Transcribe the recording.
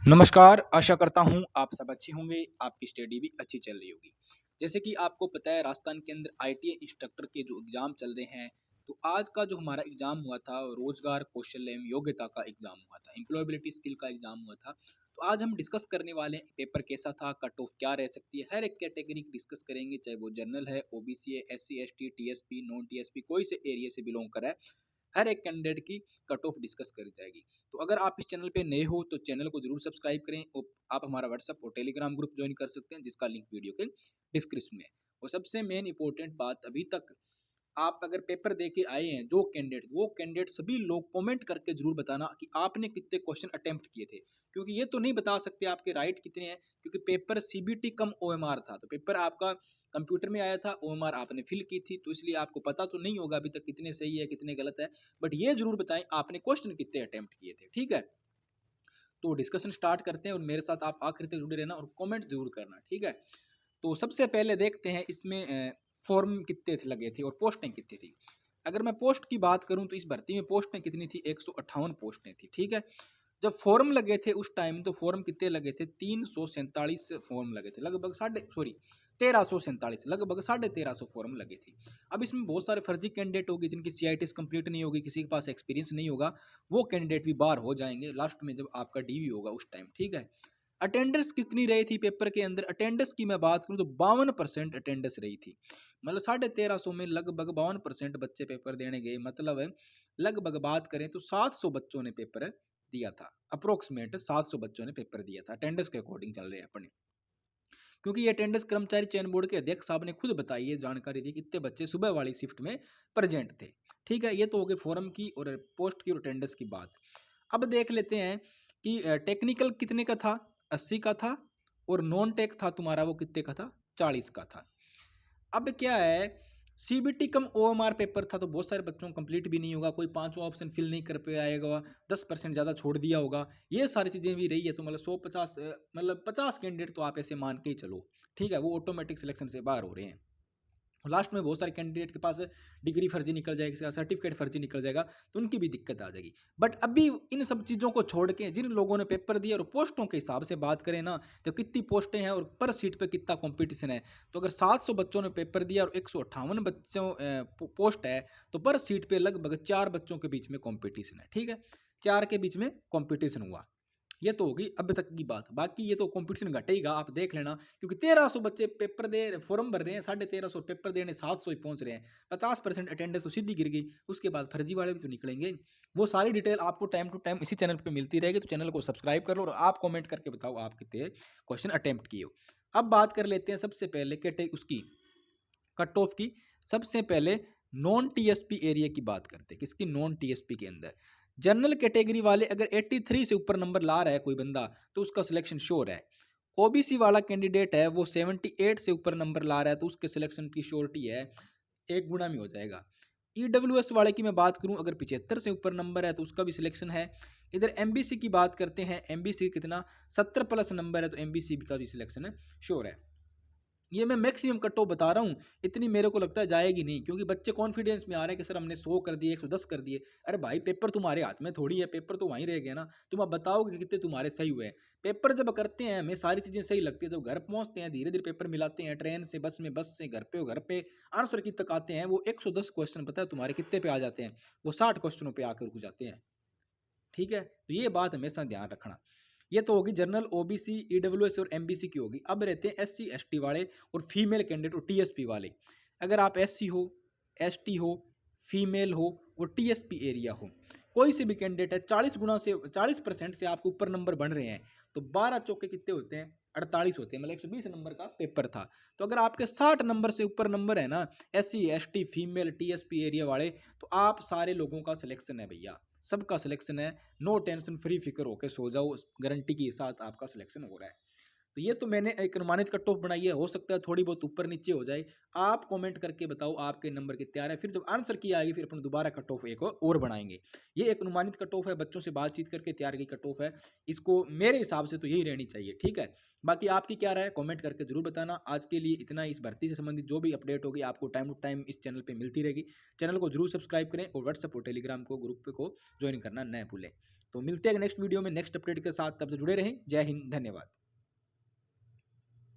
नमस्कार, आशा करता हूँ आप सब अच्छे होंगे, आपकी स्टडी भी अच्छी चल रही होगी। जैसे कि आपको पता है राजस्थान के अंदर आईटीआई इंस्ट्रक्टर के जो एग्ज़ाम चल रहे हैं, तो आज का जो हमारा एग्ज़ाम हुआ था रोज़गार कौशल्य एवं योग्यता का एग्ज़ाम हुआ था, एम्प्लॉयबिलिटी स्किल का एग्ज़ाम हुआ था। तो आज हम डिस्कस करने वाले हैं पेपर कैसा था, कट ऑफ क्या रह सकती है, हर एक कैटेगरी की डिस्कस करेंगे, चाहे वो जनरल है, ओबीसी है, SC, ST, TSP, non TSP, कोई से एरिया से बिलॉन्ग करा है। हर एक कैंडिडेट की कट ऑफ डिस्कस करी जाएगी। तो अगर आप इस चैनल पे नए हो तो चैनल को जरूर सब्सक्राइब करें और आप हमारा व्हाट्सएप और टेलीग्राम ग्रुप ज्वाइन कर सकते हैं जिसका लिंक वीडियो के डिस्क्रिप्शन में है। और सबसे मेन इंपॉर्टेंट बात, अभी तक आप अगर पेपर दे के आए हैं जो कैंडिडेट, वो कैंडिडेट सभी लोग कमेंट करके जरूर बताना कि आपने कितने क्वेश्चन अटेम्प्ट किए थे, क्योंकि ये तो नहीं बता सकते आपके राइट कितने हैं, क्योंकि पेपर सीबीटी कम ओएमआर था। तो पेपर आपका कंप्यूटर में आया था, ओएमआर आपने फिल की थी, तो इसलिए आपको पता तो नहीं होगा अभी तक कितने सही है कितने गलत है। बट ये जरूर बताएं आपने क्वेश्चन कितने अटेम्प्ट किए थे। ठीक है, तो डिस्कशन स्टार्ट करते हैं और मेरे साथ आप आखिर तक जुड़े रहना और कमेंट जरूर करना। ठीक है, तो सबसे पहले देखते हैं इसमें फॉर्म कितने थे लगे थे और पोस्टें कितनी थी। अगर मैं पोस्ट की बात करूं तो इस भर्ती में पोस्टें कितनी थी, 158 पोस्टें थी। ठीक है, जब फॉर्म लगे थे उस टाइम तो फॉर्म कितने लगे थे, 347 फॉर्म लगे थे, लगभग साढ़े सॉरी 1347, लगभग 1350 फॉर्म लगे थे। अब इसमें बहुत सारे फर्जी कैंडिडेट होंगे जिनकी सीआईटीएस कंप्लीट नहीं होगी, किसी के पास एक्सपीरियंस नहीं होगा, वो कैंडिडेट भी बाहर हो जाएंगे लास्ट में जब आपका डीवी होगा उस टाइम। ठीक है, अटेंडेंस कितनी रही थी पेपर के अंदर, अटेंडेंस की मैं बात करूं तो 52% अटेंडेंस रही थी। मतलब 1350 में लगभग 52% बच्चे पेपर देने गए, मतलब लगभग बात करें तो 700 बच्चों ने पेपर दिया था। अप्रोक्सीमेट 700 बच्चों ने पेपर दिया था, अटेंडेंस के अकॉर्डिंग चल रहे हैं अपने, क्योंकि ये अटेंडेंस कर्मचारी चयन बोर्ड के अध्यक्ष साहब ने खुद बताई है, जानकारी दी कितने बच्चे सुबह वाली शिफ्ट में प्रेजेंट थे। ठीक है, ये तो हो गए फॉरम की और पोस्ट की और अटेंडेंस की बात। अब देख लेते हैं कि टेक्निकल कितने का था, 80 का था, और नॉन टेक था तुम्हारा वो कितने का था, 40 का था। अब क्या है, सीबीटी कम ओएमआर पेपर था तो बहुत सारे बच्चों को कंप्लीट भी नहीं होगा, कोई पांचवा ऑप्शन फिल नहीं कर पे आएगा, 10% ज़्यादा छोड़ दिया होगा, ये सारी चीज़ें भी रही है। तो मतलब 150 मतलब 50 कैंडिडेट तो आप ऐसे मान के ही चलो। ठीक है, वो ऑटोमेटिक सिलेक्शन से बाहर हो रहे हैं। लास्ट में बहुत सारे कैंडिडेट के पास डिग्री फर्जी निकल जाएगी, सर्टिफिकेट फर्जी निकल जाएगा, तो उनकी भी दिक्कत आ जाएगी। बट अभी इन सब चीज़ों को छोड़ के जिन लोगों ने पेपर दिया और पोस्टों के हिसाब से बात करें ना, तो कितनी पोस्टें हैं और पर सीट पे कितना कंपटीशन है। तो अगर 700 बच्चों ने पेपर दिया और 158 बच्चों पोस्ट है, तो पर सीट पे लगभग 4 बच्चों के बीच में कंपटीशन है। ठीक है, 4 के बीच में कंपटीशन हुआ। ये तो होगी अब तक की बात, बाकी ये तो कंपटीशन घटेगा, आप देख लेना, क्योंकि 1300 बच्चे पेपर दे फॉर्म भर रहे हैं, 1350 पेपर देने 700 ही पहुंच रहे हैं, 50% अटेंडेंस तो सीधी गिर गई। उसके बाद फर्जी वाले भी तो निकलेंगे। वो सारी डिटेल आपको टाइम टू टाइम इसी चैनल पे मिलती रहेगी, तो चैनल को सब्सक्राइब कर लो और आप कॉमेंट करके बताओ आप कितने क्वेश्चन अटेम्प्ट किए हो। अब बात कर लेते हैं सबसे पहले कैटे उसकी कट ऑफ की। सबसे पहले नॉन टीएसपी एरिया की बात करते हैं, किसकी, नॉन टीएसपी के अंदर जनरल कैटेगरी वाले अगर 83 से ऊपर नंबर ला रहा है कोई बंदा तो उसका सिलेक्शन श्योर है। ओबीसी वाला कैंडिडेट है वो 78 से ऊपर नंबर ला रहा है तो उसके सिलेक्शन की श्योरिटी है, एक गुना में हो जाएगा। ईडब्ल्यूएस वाले की मैं बात करूं अगर 75 से ऊपर नंबर है तो उसका भी सिलेक्शन है। इधर एमबीसी की बात करते हैं, एमबीसी कितना 70 प्लस नंबर है तो एमबीसी का भी सिलेक्शन श्योर है। ये मैं मैक्सिमम कट ऑफ बता रहा हूँ, इतनी मेरे को लगता है जाएगी नहीं, क्योंकि बच्चे कॉन्फिडेंस में आ रहे हैं कि सर हमने 100 कर दिए, 110 कर दिए। अरे भाई पेपर तुम्हारे हाथ में थोड़ी है, पेपर तो वहीं रह गया ना, तुम अब बताओगे कि कितने तुम्हारे सही हुए हैं। पेपर जब करते हैं हमें सारी चीज़ें सही लगती है, जब घर पहुँचते हैं धीरे धीरे पेपर मिलाते हैं, ट्रेन से बस में, बस से घर पे, घर पे आंसर की तक आते हैं, वो 110 क्वेश्चन पता है तुम्हारे कितने पे आ जाते हैं, वो 60 क्वेश्चनों पर आकर रुक जाते हैं। ठीक है, तो ये बात हमेशा ध्यान रखना। ये तो होगी जनरल, ओबीसी, ईडब्ल्यूएस और एमबीसी की होगी। अब रहते हैं एससी एसटी वाले और फीमेल कैंडिडेट और टीएसपी वाले। अगर आप एससी हो, एसटी हो, फीमेल हो और टीएसपी एरिया हो, कोई से भी कैंडिडेट है, 40% से आपके ऊपर नंबर बन रहे हैं, तो 12 चौके कितने होते हैं, 48 होते हैं, मतलब 120 नंबर का पेपर था। तो अगर आपके 60 नंबर से ऊपर नंबर है ना, SC ST female TSP area वाले, तो आप सारे लोगों का सिलेक्शन है भैया, सबका सिलेक्शन है। नो टेंशन, फ्री फिकर होकर सो जाओ, गारंटी के साथ आपका सिलेक्शन हो रहा है। तो ये तो मैंने एक अनुमानित कट ऑफ बनाई है, हो सकता है थोड़ी बहुत ऊपर नीचे हो जाए। आप कमेंट करके बताओ आपके नंबर कितने आ रहे हैं, फिर जब आंसर की आएगी फिर अपन दोबारा कट ऑफ एक और बनाएंगे। ये एक अनुमानित कट ऑफ है, बच्चों से बातचीत करके तैयार की कट ऑफ है, इसको मेरे हिसाब से तो यही रहनी चाहिए। ठीक है, बाकी आपकी क्या राय है कमेंट करके जरूर बताना। आज के लिए इतना ही, इस भर्ती से संबंधित जो भी अपडेट होगी आपको टाइम टू टाइम इस चैनल पर मिलती रहेगी। चैनल को जरूर सब्सक्राइब करें और व्हाट्सएप और टेलीग्राम को ग्रुप को ज्वाइन करना न भूलें। तो मिलते हैं नेक्स्ट वीडियो में नेक्स्ट अपडेट के साथ, तब तक जुड़े रहें। जय हिंद, धन्यवाद।